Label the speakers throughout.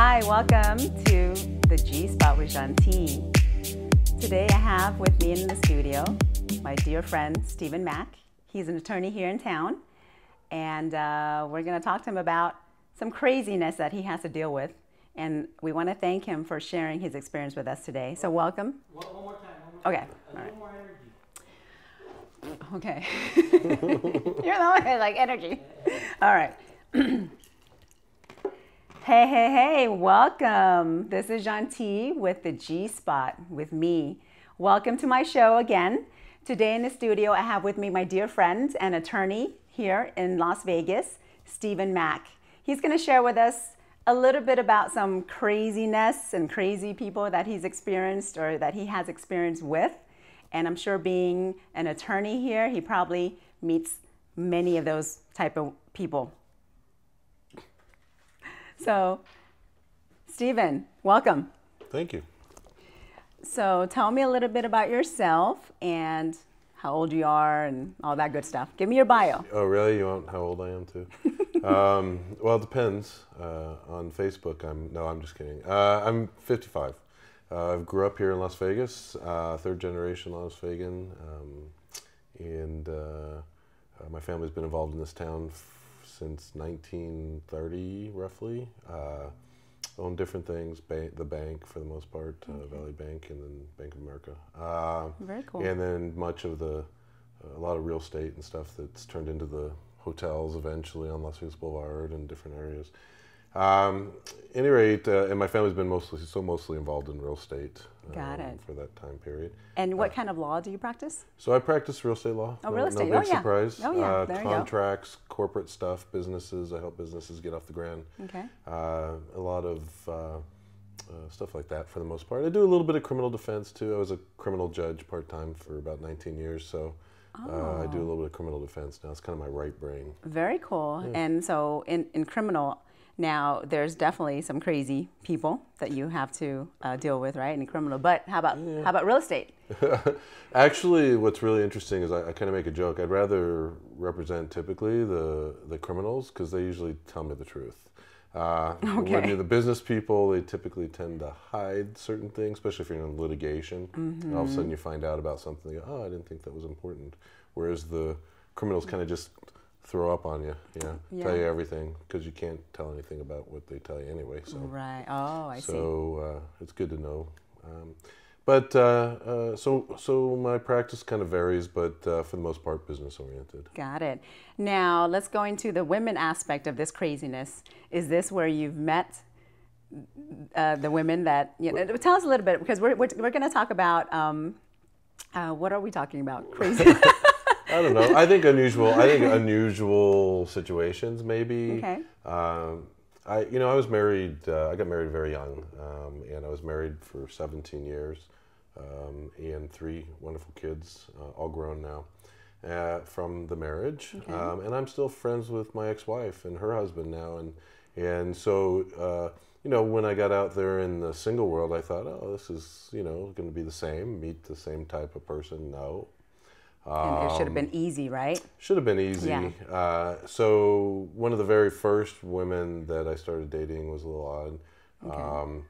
Speaker 1: Hi, welcome to the G Spot with Janty. Today I have with me in the studio my dear friend Steven Mack. He's an attorney here in town, and we're going to talk to him about some craziness that he has to deal with. And we want to thank him for sharing his experience with us today. So welcome.
Speaker 2: One more time.
Speaker 1: Okay.
Speaker 2: A little more energy.
Speaker 1: Okay. You're the one that like energy. All right. Hey, welcome. This is Janty with the G Spot with me. Welcome to my show again. Today in the studio, I have with me my dear friend and attorney here in Las Vegas, Steven Mack. He's going to share with us a little bit about some craziness and crazy people that he's experienced or that he has experience with. And I'm sure being an attorney here, he probably meets many of those type of people. So, Steven, welcome.
Speaker 3: Thank you.
Speaker 1: So tell me a little bit about yourself and how old you are and all that good stuff. Give me your bio.
Speaker 3: Oh, really? You want how old I am too? Well, it depends. On Facebook, I'm just kidding. I'm 55. I grew up here in Las Vegas, third generation Las Vegan, and my family's been involved in this town since 1930, roughly. Own different things, the bank for the most part, Valley Bank, and then Bank of America.
Speaker 1: Very cool.
Speaker 3: And then much of a lot of real estate and stuff that's turned into the hotels eventually on Las Vegas Boulevard and different areas. Any rate, and my family's been mostly involved in real estate.
Speaker 1: Got it.
Speaker 3: For that time period.
Speaker 1: And what kind of law do you practice?
Speaker 3: So I practice real estate law.
Speaker 1: Oh, real estate.
Speaker 3: No big
Speaker 1: yeah.
Speaker 3: surprise.
Speaker 1: Oh, yeah. There you go.
Speaker 3: Contracts, corporate stuff, businesses. I help businesses get off the ground.
Speaker 1: Okay.
Speaker 3: A lot of stuff like that for the most part. I do a little bit of criminal defense too. I was a criminal judge part-time for about 19 years, so I do a little bit of criminal defense now. It's kind of my right brain.
Speaker 1: Very cool.
Speaker 3: Yeah.
Speaker 1: And so in criminal, now there's definitely some crazy people that you have to deal with, right, in criminal. But how about real estate?
Speaker 3: Actually, what's really interesting is I kind of make a joke. I'd rather represent typically the criminals because they usually tell me the truth.
Speaker 1: Okay.
Speaker 3: When you're the business people, they typically tend to hide certain things, especially if you're in litigation. And all of a sudden you find out about something, you go, oh, I didn't think that was important. Whereas the criminals kind of just throw up on you, tell you everything, because you can't tell anything about what they tell you anyway. So.
Speaker 1: Right. Oh, I see.
Speaker 3: So it's good to know. So my practice kind of varies, but for the most part, business oriented.
Speaker 1: Got it. Now let's go into the women aspect of this craziness. Is this where you've met the women that? Tell us a little bit, because we're going to talk about what are we talking about? Crazy.
Speaker 3: I don't know. I think unusual situations maybe.
Speaker 1: Okay.
Speaker 3: I was married. I got married very young, and I was married for 17 years, and 3 wonderful kids, all grown now, from the marriage. Okay. And I'm still friends with my ex-wife and her husband now, and so when I got out there in the single world, I thought, oh, this is going to be the same. Meet the same type of person. No.
Speaker 1: And it should have been easy, right?
Speaker 3: Should have been easy.
Speaker 1: Yeah.
Speaker 3: So one of the very first women that I started dating was a little odd. Okay.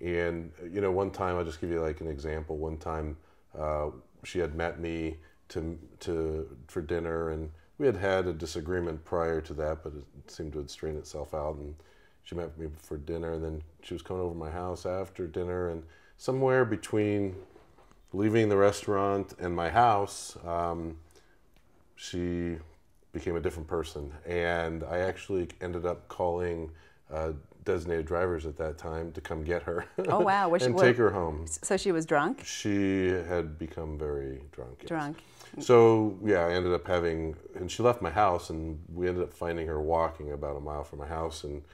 Speaker 3: And one time, I'll just give you like an example. One time, she had met me for dinner, and we had had a disagreement prior to that, but it seemed to have straightened itself out. And she met me for dinner, and then she was coming over to my house after dinner, and somewhere between leaving the restaurant and my house, she became a different person. And I actually ended up calling designated drivers at that time to come get her.
Speaker 1: Oh, wow.
Speaker 3: And take her home.
Speaker 1: So she was drunk?
Speaker 3: She had become very drunk. Yes.
Speaker 1: Drunk.
Speaker 3: So, yeah, I ended up and she left my house, and we ended up finding her walking about a mile from my house, and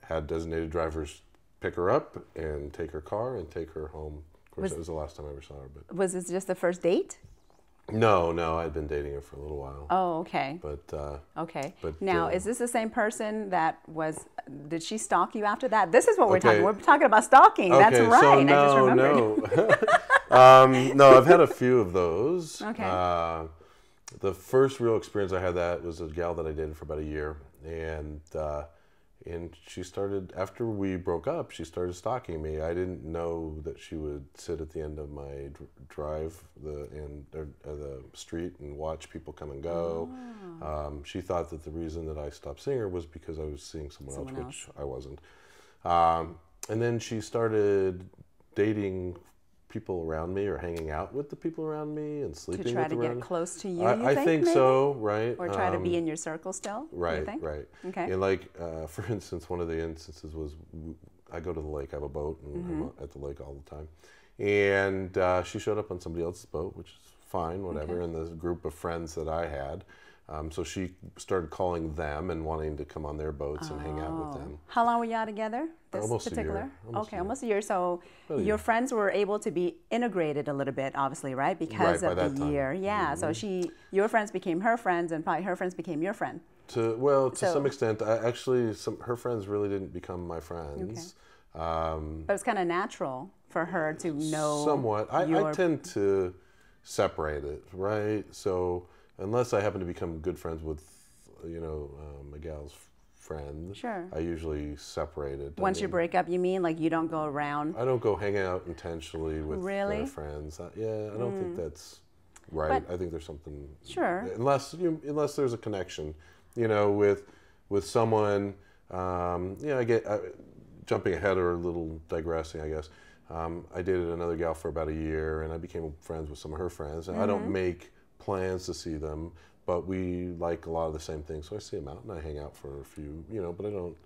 Speaker 3: had designated drivers pick her up and take her car and take her home. Of course, that was the last time I ever saw her. But
Speaker 1: was this just the first date?
Speaker 3: No, I'd been dating her for a little while.
Speaker 1: Oh, okay.
Speaker 3: But
Speaker 1: okay.
Speaker 3: But
Speaker 1: now, is this the same person that was? Did she stalk you after that? This is what we're talking. We're talking about stalking.
Speaker 3: Okay,
Speaker 1: that's right.
Speaker 3: So
Speaker 1: I just remembered.
Speaker 3: no. No, I've had a few of those.
Speaker 1: Okay.
Speaker 3: The first real experience I had that was a gal that I dated for about a year, and And she started, after we broke up, she started stalking me. I didn't know that she would sit at the end of my drive, the street, and watch people come and go. She thought that the reason that I stopped seeing her was because I was seeing someone else, which I wasn't. And then she started dating people around me, or hanging out with the people around me, and sleeping with
Speaker 1: to try to
Speaker 3: around.
Speaker 1: get close to you.
Speaker 3: I think
Speaker 1: maybe?
Speaker 3: so, right?
Speaker 1: Or try to be in your circle still.
Speaker 3: Right,
Speaker 1: you think?
Speaker 3: right.
Speaker 1: Okay.
Speaker 3: And like, for instance, one of the instances was I go to the lake. I have a boat, and I'm at the lake all the time. And she showed up on somebody else's boat, which is fine, whatever. And this group of friends that I had. So she started calling them and wanting to come on their boats and hang out with them.
Speaker 1: How long were y'all together?
Speaker 3: Almost a year.
Speaker 1: Almost a year. So your friends were able to be integrated a little bit, obviously, right? Because of the year. Yeah. So your friends became her friends, and probably her friends became your friend.
Speaker 3: To some extent, actually, her friends really didn't become my friends.
Speaker 1: But it's kind of natural for her to know.
Speaker 3: Somewhat. I tend to separate it, right? So unless I happen to become good friends with, a gal's friend, I usually separate it.
Speaker 1: Once you break up, you mean? Like you don't go around?
Speaker 3: I don't go hang out intentionally with their friends. I don't think that's right. I think there's something. Unless there's a connection, with someone. I get jumping ahead or a little digressing, I guess. I dated another gal for about a year, and I became friends with some of her friends. And I don't make plans to see them, but we like a lot of the same things, so I see them out and I hang out for a few, but I don't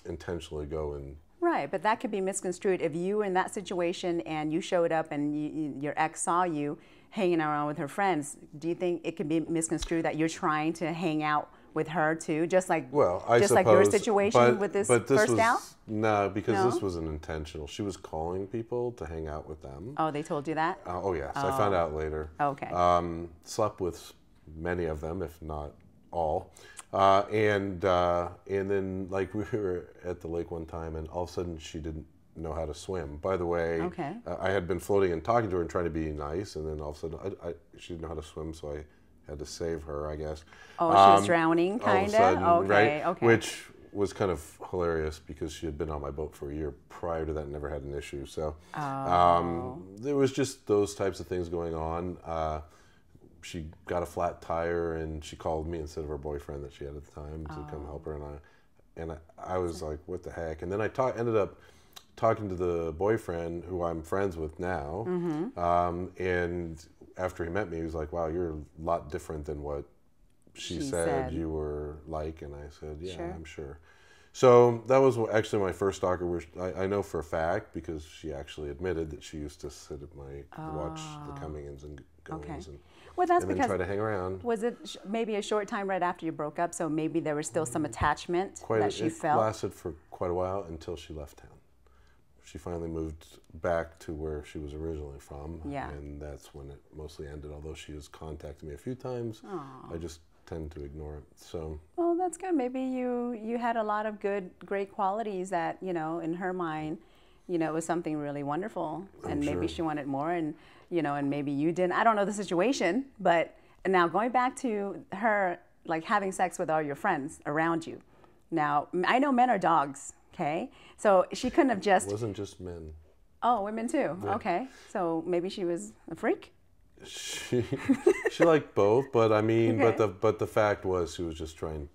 Speaker 3: intentionally go and.
Speaker 1: Right, but that could be misconstrued if you were in that situation and you showed up and your ex saw you hanging around with her friends. Do you think it could be misconstrued that you're trying to hang out with her too, just like like your situation with this first gal?
Speaker 3: No, because this was an intentional. She was calling people to hang out with them.
Speaker 1: Oh, they told you that?
Speaker 3: Oh yes, I found out later.
Speaker 1: Okay.
Speaker 3: Slept with many of them, if not all, and then like we were at the lake one time, and all of a sudden she didn't know how to swim. By the way, I had been floating and talking to her and trying to be nice, and then all of a sudden she didn't know how to swim, so I had to save her, I guess.
Speaker 1: Oh, she was drowning, kind of?
Speaker 3: Okay, right? Okay. Which was kind of hilarious because she had been on my boat for a year prior to that and never had an issue. So there was just those types of things going on. She got a flat tire and she called me instead of her boyfriend that she had at the time to come help her. And I was like, what the heck? And then I ended up talking to the boyfriend who I'm friends with now. And after he met me, he was like, wow, you're a lot different than what she said you were like. And I said, yeah, I'm sure. So that was actually my first stalker, which I know for a fact because she actually admitted that she used to sit at my, watch the comings and goings and,
Speaker 1: that's
Speaker 3: and then try to hang around.
Speaker 1: Was it maybe a short time right after you broke up, so maybe there was still some attachment that she felt?
Speaker 3: It lasted for quite a while until she left town. She finally moved back to where she was originally from, and that's when it mostly ended. Although she has contacted me a few times, I just tend to ignore it. So. Well,
Speaker 1: that's good. Maybe you had a lot of great qualities that in her mind, it was something really wonderful, and maybe she wanted more, and and maybe you didn't. I don't know the situation, but now going back to her like having sex with all your friends around you. Now I know men are dogs. Okay, so she couldn't have just.
Speaker 3: It wasn't just men.
Speaker 1: Oh, women too.
Speaker 3: Yeah.
Speaker 1: Okay, so maybe she was a freak.
Speaker 3: She liked both, but I mean, but the fact was she was just trying.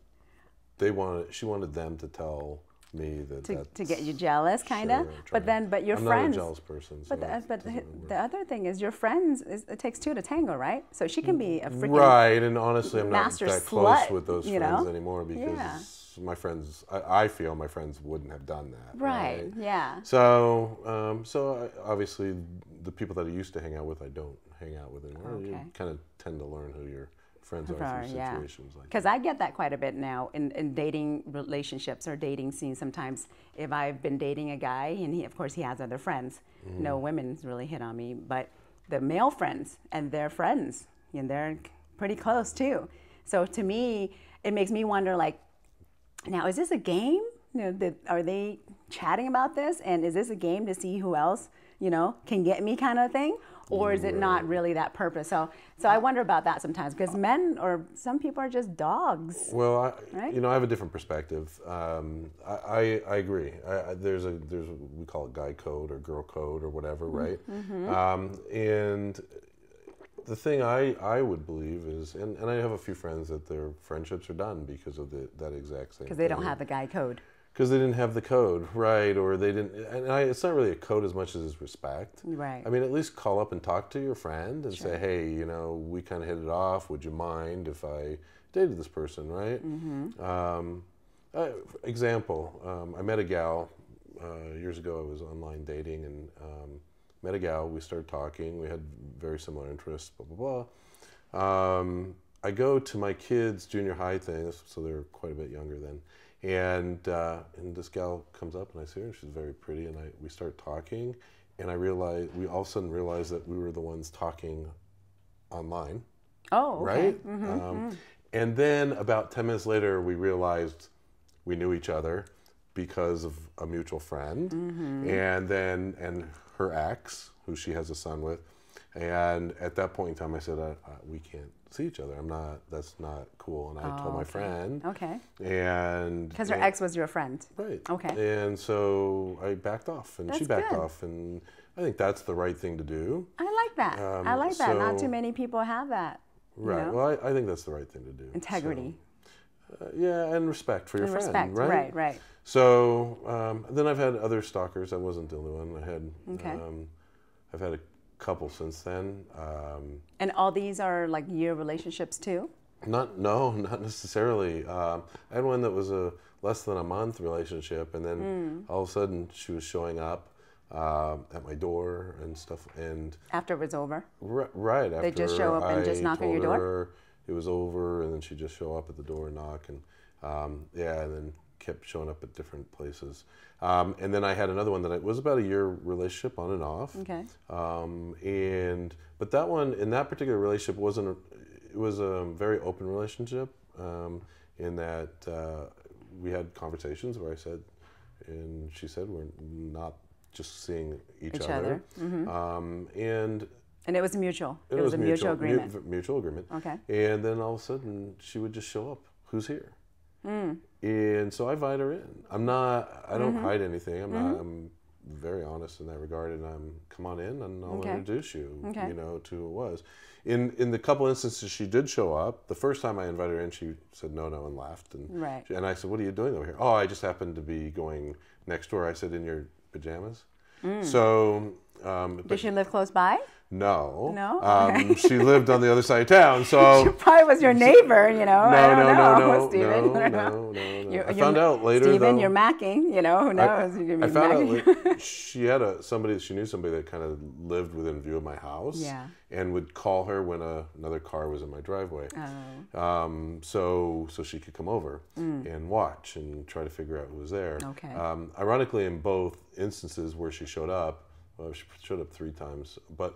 Speaker 3: She wanted them to tell me
Speaker 1: to get you jealous, kind of. But your
Speaker 3: I'm
Speaker 1: friends.
Speaker 3: not a jealous person. So
Speaker 1: but the other thing is your friends. It takes two to tango, right? So she can be a freaking
Speaker 3: right. And honestly, I'm not that close with those friends
Speaker 1: know?
Speaker 3: Anymore because. My friends, I feel my friends wouldn't have done that.
Speaker 1: Right. Yeah.
Speaker 3: So, obviously, the people that I used to hang out with, I don't hang out with anymore. Okay. You kind of tend to learn who your friends are through situations like that.
Speaker 1: Because I get that quite a bit now in dating relationships or dating scenes. Sometimes, if I've been dating a guy and of course he has other friends, no women's really hit on me, but the male friends and their friends, and they're pretty close too. So to me, it makes me wonder, like. Now, is this a game? Are they chatting about this? And is this a game to see who else can get me kind of thing? Or is it not really that purpose? So I wonder about that sometimes, because men or some people are just dogs.
Speaker 3: Well,
Speaker 1: right?
Speaker 3: I have a different perspective. I agree. There's we call it guy code or girl code or whatever, right? And the thing I would believe is, and I have a few friends that their friendships are done because of that exact same.
Speaker 1: Because they don't have the guy code.
Speaker 3: Because they didn't have the code, right? Or they didn't, and it's not really a code as much as it's respect.
Speaker 1: Right.
Speaker 3: I mean, at least call up and talk to your friend and
Speaker 1: Sure.
Speaker 3: say, hey, we kind of hit it off. Would you mind if I dated this person, right? Example, I met a gal years ago. I was online dating and met a gal. We started talking. We had very similar interests, blah, blah, blah. I go to my kids' junior high thing, so they're quite a bit younger then. And this gal comes up and I see her and she's very pretty and we start talking and we all of a sudden realized that we were the ones talking online.
Speaker 1: Oh, okay.
Speaker 3: Right? And then about 10 minutes later we realized we knew each other because of a mutual friend and her ex, who she has a son with. And at that point in time I said, we can't see each other. That's not cool. And I told my friend.
Speaker 1: Okay.
Speaker 3: And
Speaker 1: because her ex was your friend.
Speaker 3: Right.
Speaker 1: Okay.
Speaker 3: And so I backed off and she backed off. And I think that's the right thing to do.
Speaker 1: I like that. I like that. Not too many people have that.
Speaker 3: Right. Well, I think that's the right thing to do.
Speaker 1: Integrity.
Speaker 3: So, yeah, and respect for your friend.
Speaker 1: Respect.
Speaker 3: Right.
Speaker 1: Right.
Speaker 3: So then I've had other stalkers. I wasn't the only one. I had.
Speaker 1: Okay.
Speaker 3: I've had a couple since then.
Speaker 1: And all these are like year relationships too?
Speaker 3: Not necessarily. I had one that was a less than a month relationship, and then all of a sudden she was showing up at my door and stuff. And
Speaker 1: after it was over?
Speaker 3: Right after.
Speaker 1: They just show up and just knock on your door?
Speaker 3: It was over, and then she'd just show up at the door and knock, and and then kept showing up at different places. And then I had another one that it was about a year relationship on and off.
Speaker 1: Okay.
Speaker 3: But that one, in that particular relationship, it was a very open relationship in that we had conversations where I said, and she said, we're not just seeing each other.
Speaker 1: And it was mutual. It was a mutual agreement.
Speaker 3: Mutual agreement.
Speaker 1: Okay.
Speaker 3: And then all of a sudden, she would just show up. Who's here? And so I invite her in. I don't hide anything. I'm very honest in that regard, and come on in, and I'll introduce you, to who it was. In the couple instances she did show up, the first time I invited her in, she said no and left. And I said, what are you doing over here? Oh, I just happened to be going next door. I said, in your pajamas? So...
Speaker 1: Did she live close by?
Speaker 3: No.
Speaker 1: No? Okay.
Speaker 3: She lived on the other side of town, so...
Speaker 1: She probably was your neighbor,
Speaker 3: No,
Speaker 1: Steven.
Speaker 3: No. I found out later,
Speaker 1: Steven,
Speaker 3: though...
Speaker 1: you're macking, who knows?
Speaker 3: I found out later, she knew somebody that kind of lived within view of my house.
Speaker 1: Yeah.
Speaker 3: And would call her when another car was in my driveway.
Speaker 1: Oh.
Speaker 3: So she could come over and watch and try to figure out who was there.
Speaker 1: Okay.
Speaker 3: Ironically, in both instances where she showed up, she showed up 3 times, but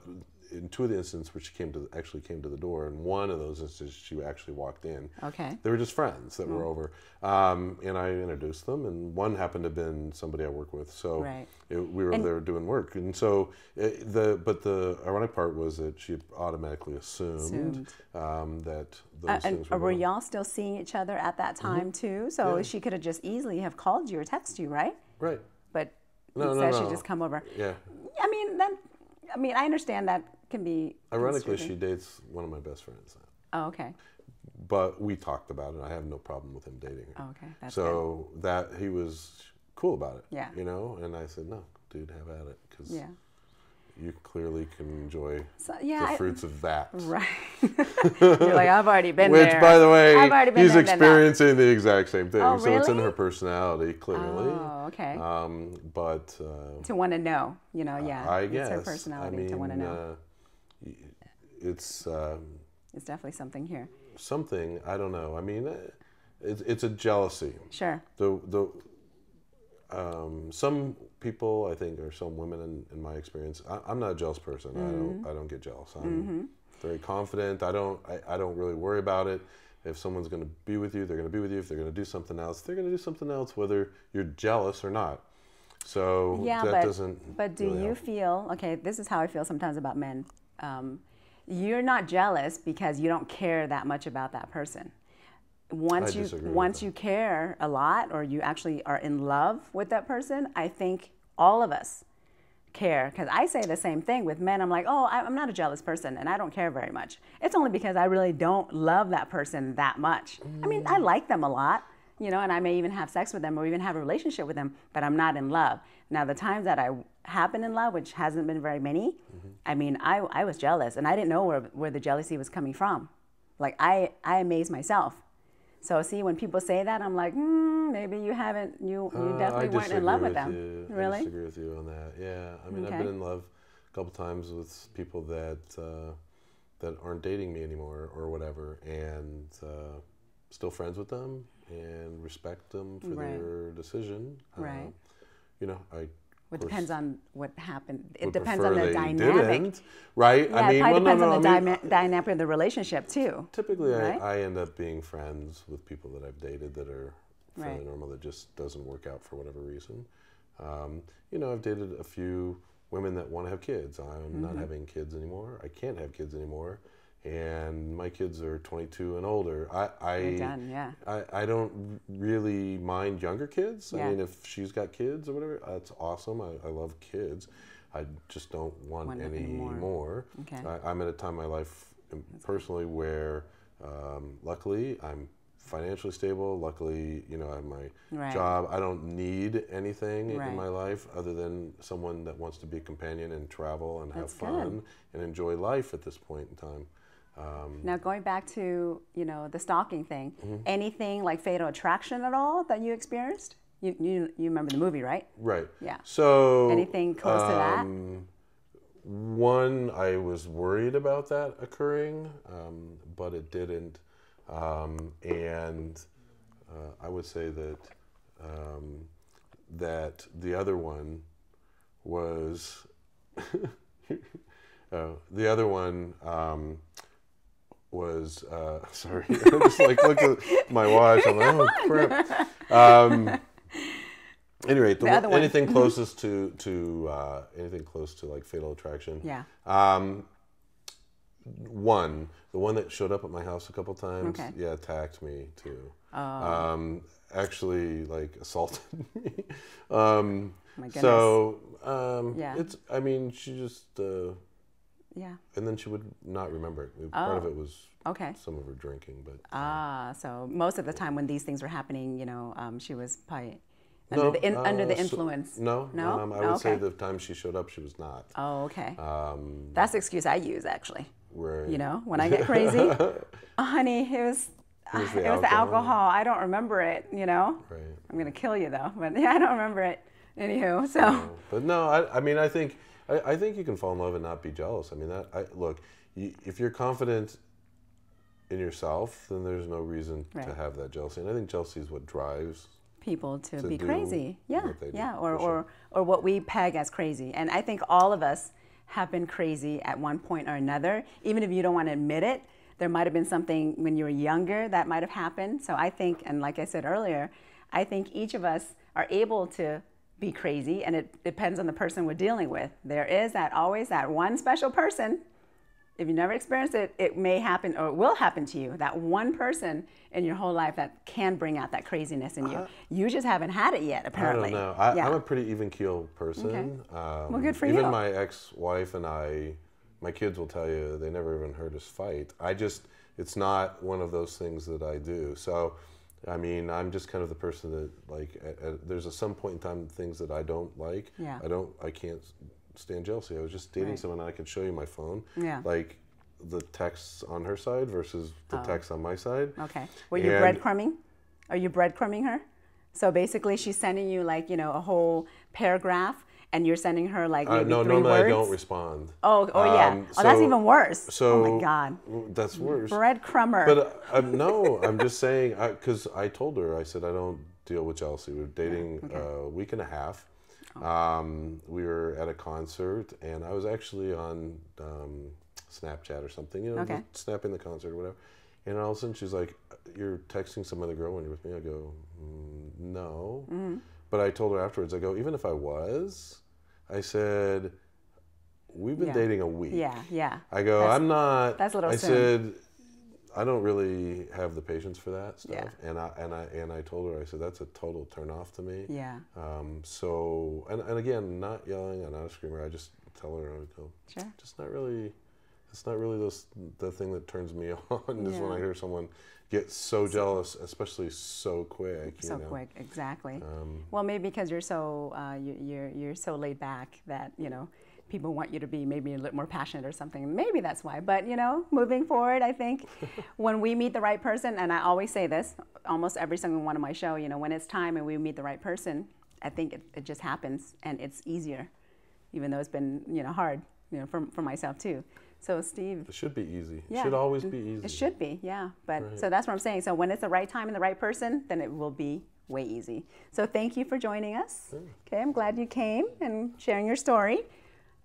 Speaker 3: in 2 of the instances where she actually came to the door, and one of those instances she actually walked in.
Speaker 1: Okay.
Speaker 3: They were just friends that were over, and I introduced them, and one happened to have been somebody I work with, so we were there doing work, and so but the ironic part was that she automatically assumed that those things were.
Speaker 1: Were y'all still seeing each other at that time too? So she could have just easily have called you or texted you, right?
Speaker 3: Right.
Speaker 1: But
Speaker 3: No.
Speaker 1: she just come over.
Speaker 3: Yeah.
Speaker 1: I mean, I understand that can be.
Speaker 3: Ironically, she dates one of my best friends now.
Speaker 1: Oh, okay.
Speaker 3: But we talked about it. I have no problem with him dating her.
Speaker 1: Oh, okay, that's
Speaker 3: so
Speaker 1: good.
Speaker 3: that he was cool about it.
Speaker 1: Yeah.
Speaker 3: And I said, no, dude, have at it, because you clearly can enjoy the fruits of that.
Speaker 1: Right. You're like, I've already been there.
Speaker 3: Which, by the way,
Speaker 1: I've already been
Speaker 3: he's
Speaker 1: there,
Speaker 3: experiencing the exact same thing.
Speaker 1: Oh,
Speaker 3: so it's in
Speaker 1: really?
Speaker 3: her personality, clearly.
Speaker 1: Oh, okay.
Speaker 3: But
Speaker 1: to want to know,
Speaker 3: I guess.
Speaker 1: It's her personality to want to know.
Speaker 3: It's
Speaker 1: definitely something here.
Speaker 3: Something, I don't know. I mean, it's a jealousy.
Speaker 1: Sure.
Speaker 3: Some people, I think, or some women, in my experience, I'm not a jealous person. I don't get jealous. I'm very confident. I don't really worry about it. If someone's going to be with you, they're going to be with you. If they're going to do something else, they're going to do something else, whether you're jealous or not. So
Speaker 1: Yeah,
Speaker 3: that doesn't.
Speaker 1: but do
Speaker 3: really
Speaker 1: you
Speaker 3: help.
Speaker 1: feel, okay, this is how I feel sometimes about men. You're not jealous because you don't care that much about that person. Once
Speaker 3: I disagree with
Speaker 1: once
Speaker 3: that.
Speaker 1: you care a lot, or you actually are in love with that person, I think all of us care. Because I say the same thing with men. I'm like, oh, I'm not a jealous person and I don't care very much. It's only because I really don't love that person that much. I mean, I like them a lot, you know, and I may even have sex with them or even have a relationship with them, but I'm not in love. Now, the times that I have been in love, which hasn't been very many, I mean, I was jealous and I didn't know where the jealousy was coming from. Like, I amaze myself. So see, when people say that, I'm like, maybe you haven't, you definitely weren't in love with them.
Speaker 3: You.
Speaker 1: Really?
Speaker 3: I disagree with you on that. Yeah, I mean, I've
Speaker 1: Okay.
Speaker 3: been in love a couple times with people that that aren't dating me anymore or whatever, and still friends with them and respect them for
Speaker 1: Right.
Speaker 3: their decision.
Speaker 1: Right.
Speaker 3: You know, I.
Speaker 1: It depends on what happened. It
Speaker 3: would
Speaker 1: depends on
Speaker 3: prefer
Speaker 1: the
Speaker 3: they
Speaker 1: dynamic.
Speaker 3: didn't, right?
Speaker 1: Yeah,
Speaker 3: I mean,
Speaker 1: it probably
Speaker 3: well,
Speaker 1: depends
Speaker 3: no,
Speaker 1: on
Speaker 3: no,
Speaker 1: the
Speaker 3: I mean,
Speaker 1: dynamic of the relationship too.
Speaker 3: typically,
Speaker 1: right?
Speaker 3: I end up being friends with people that I've dated that are fairly
Speaker 1: Right.
Speaker 3: normal that just doesn't work out for whatever reason. You know, I've dated a few women that want to have kids. I'm not having kids anymore. I can't have kids anymore. And my kids are 22 and older.
Speaker 1: You're done, yeah.
Speaker 3: I don't really mind younger kids.
Speaker 1: Yeah.
Speaker 3: I mean, if she's got kids or whatever, that's awesome. I love kids. I just don't want
Speaker 1: Want
Speaker 3: any
Speaker 1: any more.
Speaker 3: more.
Speaker 1: Okay.
Speaker 3: I'm at a time in my life personally where luckily I'm financially stable. Luckily, you know, I have my
Speaker 1: Right.
Speaker 3: job. I don't need anything
Speaker 1: Right.
Speaker 3: in my life other than someone that wants to be a companion and travel and
Speaker 1: That's
Speaker 3: have fun
Speaker 1: good.
Speaker 3: and enjoy life at this point in time.
Speaker 1: Now going back to, you know, the stalking thing,
Speaker 3: Mm-hmm.
Speaker 1: anything like fatal attraction at all that you experienced? You remember the movie, right?
Speaker 3: Right.
Speaker 1: Yeah.
Speaker 3: So
Speaker 1: Anything close to that?
Speaker 3: One, I was worried about that occurring, but it didn't. And I would say that that the other one was the other one was sorry. I just like looked at my watch. I'm like, oh crap. Anyway,
Speaker 1: The other one.
Speaker 3: anything closest to anything close to like fatal attraction.
Speaker 1: Yeah.
Speaker 3: The one that showed up at my house a couple times.
Speaker 1: Okay.
Speaker 3: Yeah, attacked me too.
Speaker 1: Oh.
Speaker 3: Actually, like assaulted me.
Speaker 1: My goodness.
Speaker 3: So
Speaker 1: Yeah.
Speaker 3: it's. I mean, she just.
Speaker 1: Yeah.
Speaker 3: And then she would not remember it. Part of
Speaker 1: Oh.
Speaker 3: it was
Speaker 1: Okay.
Speaker 3: some of her drinking, but
Speaker 1: So most of the time when these things were happening, you know, she was probably
Speaker 3: no,
Speaker 1: under the
Speaker 3: so-
Speaker 1: influence.
Speaker 3: no,
Speaker 1: No?
Speaker 3: I would say
Speaker 1: Okay.
Speaker 3: the time she showed up, she was not.
Speaker 1: Oh, okay. That's the excuse I use actually.
Speaker 3: Where
Speaker 1: You know, when I get crazy, honey, it was the alcohol. I don't remember it. You know,
Speaker 3: Right.
Speaker 1: I'm gonna kill you though, but yeah, I don't remember it. Anywho, so
Speaker 3: But no, I mean, I think you can fall in love and not be jealous. I mean, look, if you're confident in yourself, then there's no reason to
Speaker 1: Right.
Speaker 3: have that jealousy. And I think jealousy is what drives.
Speaker 1: people to
Speaker 3: To
Speaker 1: be
Speaker 3: do
Speaker 1: crazy, yeah,
Speaker 3: what they do,
Speaker 1: yeah,
Speaker 3: for sure.
Speaker 1: or what we peg as crazy. And I think all of us have been crazy at one point or another, even if you don't want to admit it. There might have been something when you were younger that might have happened. So I think, and like I said earlier, I think each of us are able to be crazy, and it depends on the person we're dealing with. There is always that one special person. If you never experienced it, it may happen or it will happen to you. That one person in your whole life that can bring out that craziness in you. You just haven't had it yet, apparently.
Speaker 3: I don't know. I'm a pretty even-keeled person.
Speaker 1: Okay. Well, good for
Speaker 3: even
Speaker 1: you.
Speaker 3: my ex-wife and my kids will tell you they never even heard us fight. It's not one of those things that I do. So, I mean, I'm just kind of the person that, like, there's some point in time things that I don't like.
Speaker 1: Yeah.
Speaker 3: I can't stand jealousy. I was just dating
Speaker 1: Right.
Speaker 3: someone and I could show you my phone.
Speaker 1: Yeah.
Speaker 3: Like, the texts on her side versus the texts on my side.
Speaker 1: Okay. Were you
Speaker 3: And-
Speaker 1: breadcrumbing? Are you breadcrumbing her? So basically, she's sending you like, you know, a whole paragraph, and you're sending her like maybe
Speaker 3: No,
Speaker 1: 3
Speaker 3: normally
Speaker 1: words.
Speaker 3: I don't respond.
Speaker 1: Oh, yeah. Oh, that's even worse.
Speaker 3: So
Speaker 1: oh my God.
Speaker 3: That's worse.
Speaker 1: Breadcrumber.
Speaker 3: But no, I'm just saying, because I told her, I said, I don't deal with jealousy. We were dating a week and a half. We were at a concert, and I was actually on Snapchat or something, you know,
Speaker 1: Okay.
Speaker 3: just snapping the concert or whatever. And all of a sudden she's like, you're texting some other girl when you're with me? I go, no. but I told her afterwards, I go, even if I was, I said, we've been dating a week.
Speaker 1: Yeah.
Speaker 3: I go, I'm not.
Speaker 1: That's a little
Speaker 3: I
Speaker 1: soon.
Speaker 3: said, I don't really have the patience for that stuff.
Speaker 1: Yeah.
Speaker 3: And I told her, I said, that's a total turn off to me.
Speaker 1: Yeah.
Speaker 3: So, and again, not yelling, I'm not a screamer. I just tell her, I would go,
Speaker 1: Sure.
Speaker 3: just not really, it's not really the thing that turns me on is when I hear someone get so jealous, especially so quick.
Speaker 1: So quick, exactly. Well, maybe because you're so you're so laid back that people want you to be maybe a little more passionate or something. Maybe that's why. But moving forward, I think when we meet the right person, and I always say this, almost every single one of my show, when it's time and we meet the right person, I think it just happens and it's easier, even though it's been hard, for myself too. So Steve,
Speaker 3: it should be easy.
Speaker 1: Yeah.
Speaker 3: It should always be easy.
Speaker 1: It should be, yeah. But
Speaker 3: Right.
Speaker 1: so that's what I'm saying. So when it's the right time and the right person, then it will be way easy. So thank you for joining us.
Speaker 3: Sure.
Speaker 1: Okay, I'm glad you came and sharing your story.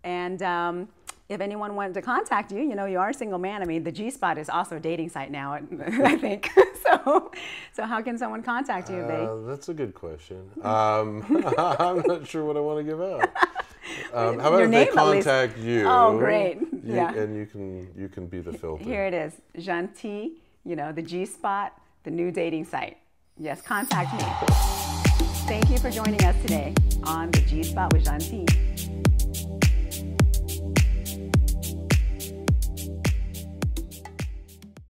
Speaker 1: And if anyone wanted to contact you, you are a single man. I mean, the G-Spot is also a dating site now, I think. So how can someone contact you?
Speaker 3: That's a good question. I'm not sure what I want to give out. How about
Speaker 1: Your
Speaker 3: if they
Speaker 1: name, at least.
Speaker 3: contact you?
Speaker 1: Oh, great. Yeah.
Speaker 3: And you can be the filter.
Speaker 1: Here it is, Gentil, the G-Spot, the new dating site. Yes, contact me. Thank you for joining us today on the G-Spot with Gentil.